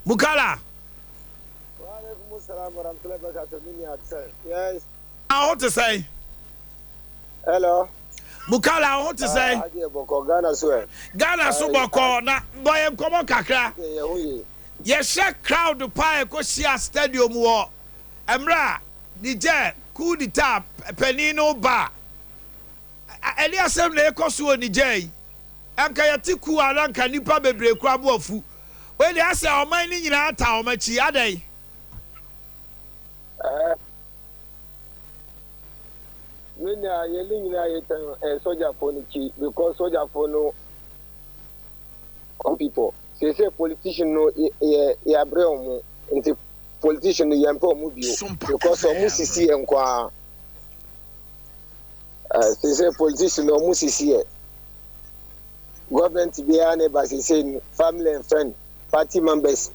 Mukala. Yes. I want to say. Hello. Mukala, I want to say. Ghana Subako na boy komo kakra. Yes, crowd pie ko share stadium wo. Emra Niger Coup d'etat penino ba. Eliasem na ekoso Niger. Anka yati ku alanka nipa bebre kura bo afu. We dey say o man ni nyina ata o machi adai. When you yelling a soldier for the because soldier for no people. Say politician no Abraham into politician Yampo Mubio because of Musisi and Qua. Say politician no Musisi. Government be a neighbor, saying family and friend, party members.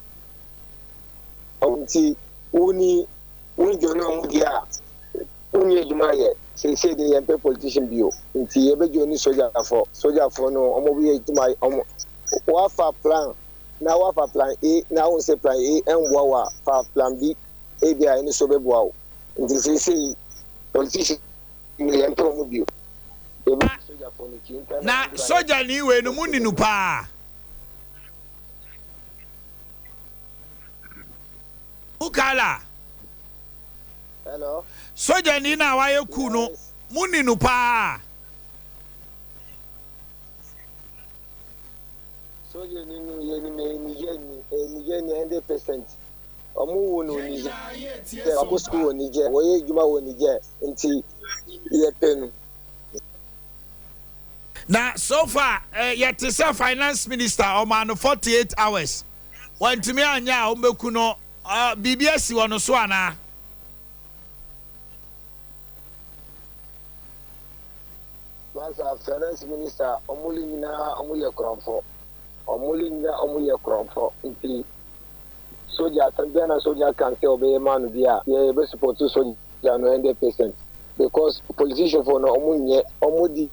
Uni Jono Mudia, Uni Jumaya. Say the MP politician bio. Inti ebe joni soldier for no omobi to my wafa plan. Na wafa plan A, na we say plan A and wawa for plan B. A be any so be wow. Inti say politician MP omobi. Na soldier ni we no muni no pa. Ukala. Hello. Soja ni na waye ku no muni no pa. Soja ni no ye ni 100%. Omu wo no ni. Te omu school ni je. Wo ye juma wo ni je. Nti ye penu. Na so far yet say finance minister o man 48 hours. Wantimi anya o meku no BBS wono so ana. Finance minister omulina omuye kronfo omuye kronfo nti soja tanzania soja can say obey man bia ye be support soja no 100% because politician for no omunye omudi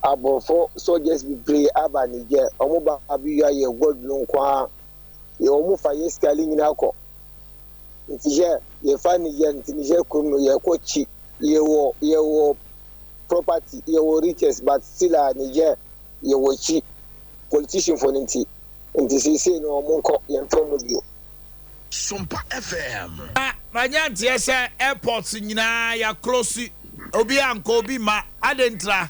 abofo soldiers be pray aba Niger omuba abiya ye god no kwa ye omufa ye skali nyina ko nti ye fa Niger nti Niger krum no ye ko chi ye wo property your riches but still a Niger you will cheap politician for ninety and this is no monko you SOMPA FM manyanti ese airports nyina ya close obi anko obi ma adentra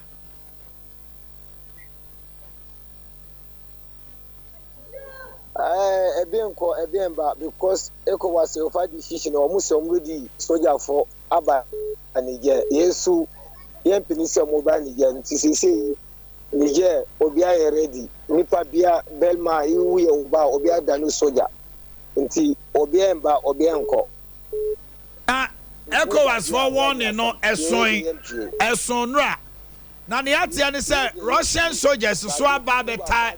ebien ba because eko was over decision almost somebody soldier for aba Niger yesu yempinisi mobile Niger ntisisi Niger obi aye ready nipa bia belma iwu ye uba obi adanu soja nti obi emba obi enko ECOWAS for warning no eson ra na ne atia ne say Russian soldiers so aba beta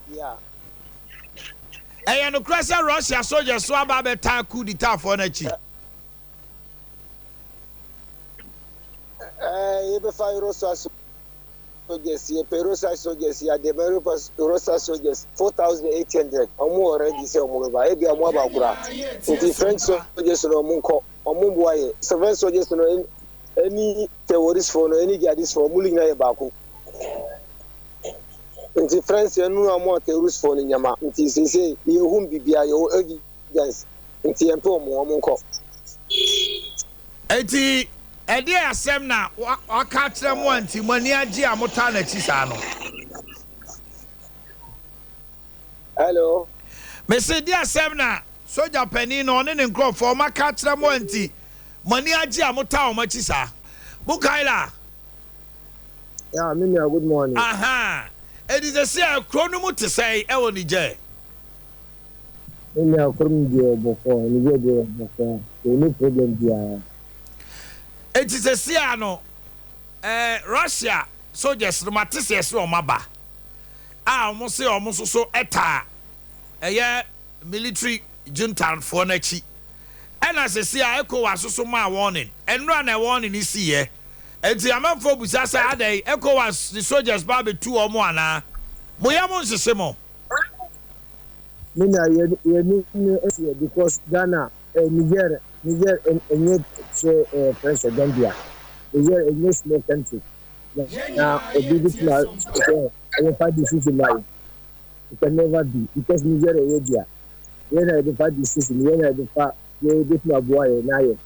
no cross Russia soldiers so aba beta coup d'etat for na chi ebe fa Rosa soldiers ye Perosa soldiers ya de Rosa soldiers 4,800 omo already say omo ba ebi omo ba kura nti French soldiers no munko omo boye seven soldiers no any terrorist for no any jihadist for muli na ye ba ko nti French enu omo terrorist for nyama nti say ye hum bibia ye evidence nti empe omo munko eti edi asem na waka kire mo anti mani agi amota na chi sa no hello me say di asem na soja pani no ne nkrofo maka kire mo anti mani agi amota o ma chi sa Bukaila yeah Minia good morning aha edi se say akro mu te say e wo Niger Minia from the before Niger before no problem dia it is a siano Russia soldiers no matese so maba almost say almost so eta military junta for na chi and as say ECOWAS so ma warning and run a warning is here and the amount for busasa ade ECOWAS the soldiers ba be two or more na moya mo nsese mo Mina ye because Ghana Niger and President Gambia. Niger a small country. Now a big decision like it can never be because Niger area. When I define decision, when I define the boy and I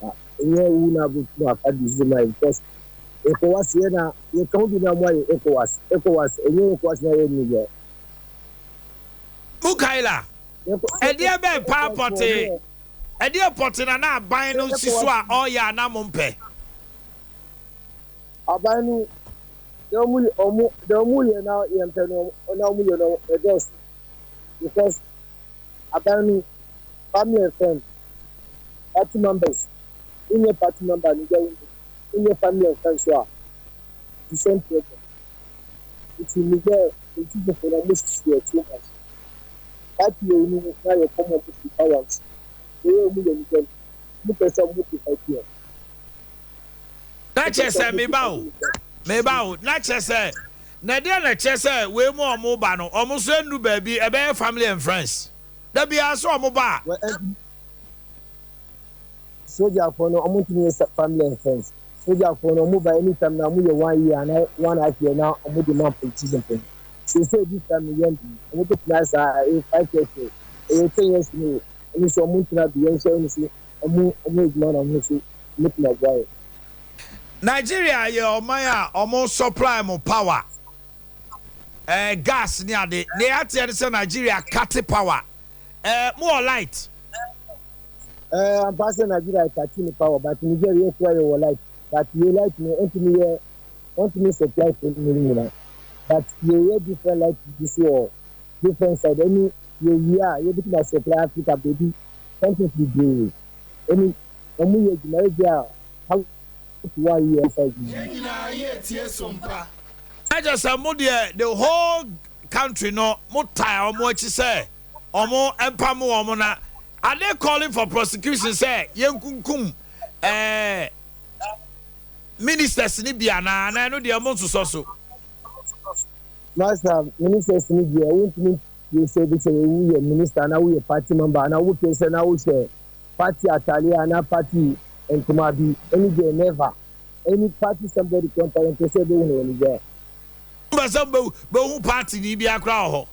una book decision like because ECOWAS yena ye count na mo ECOWAS enye ECOWAS na Niger. Mukaila. Edia be pa pote. Edia pote na aban no siso a oya na mompe. Aban no omu ye na yempe no na omu ye no edos because aban no family and friends party members in your party member in your family and friends so the same problem. It's in Niger, it's the for almost 2 months. That you know now you come up with the powers. They will move you person move to fight here. Na chese me bawo na chese na dia na chese we mu ba no omo so enu baabi e be family and friends da bia so omo ba soldier for no omo tini family and friends soldier for no omo ba anytime na mu ye 1 year and 1.5 year now omo the man politician thing so this time again omo to plus 5 years 10 years no omo so omo tina be so omo ignore omo so make na guy. Nigeria ye omaya omo supply mo power gas ni ade ne ate say Nigeria cut power more light I'm passing Nigeria cutting power but Nigeria try your light but you light me want me supply for me but you different light this war different side any you between supply Africa baby something to do any omu ye Nigeria how 1 year inside me. SOMPA. I just said, the whole country no mutai omo chi say omo empamu omo na are they calling for prosecution say yenkunkum ministers ni bia na no de omo so master ministers ni bia won't mean you say this we minister na we party member na we say na we say party Atalia na party and Kumabi any day never any party somebody comparing to say they win there. But who party ni bia kra ho?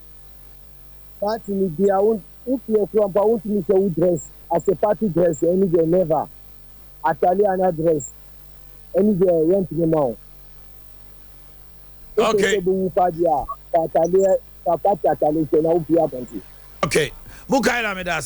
Party ni bia won't if you want me to dress as a party dress any day never Atalia na dress any day rent me now. Okay. Okay. Mukaila me das